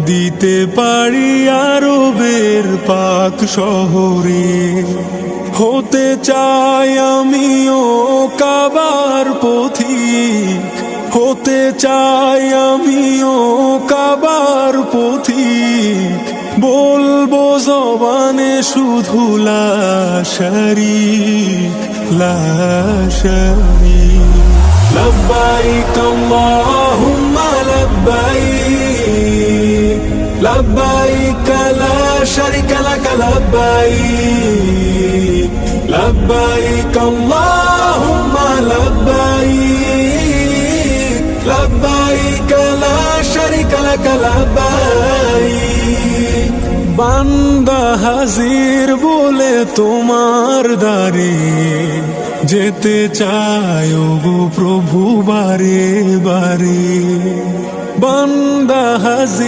দিতে পারি আরবের পাক শহরে। হতে চাই আমিও কাবার পথিক, হতে চাই আমিও কাবার পথিক। বলবো জবানে শুধু লা শারীক, লা শারীক। লব্বাইক আল্লাহুম্মা লব্বাইক, লব্বাইক লা শারীকা লাক লব্বাইক, লব্বাইক আল্লাহুম্মা লব্বাইক, লব্বাইক লা শারীকা লাক লব্বাইক। বান্দা হাজির বলে তোমার দ্বারে, যেতে চাই ওগো প্রভু বারে বারে। বান্দা হাজির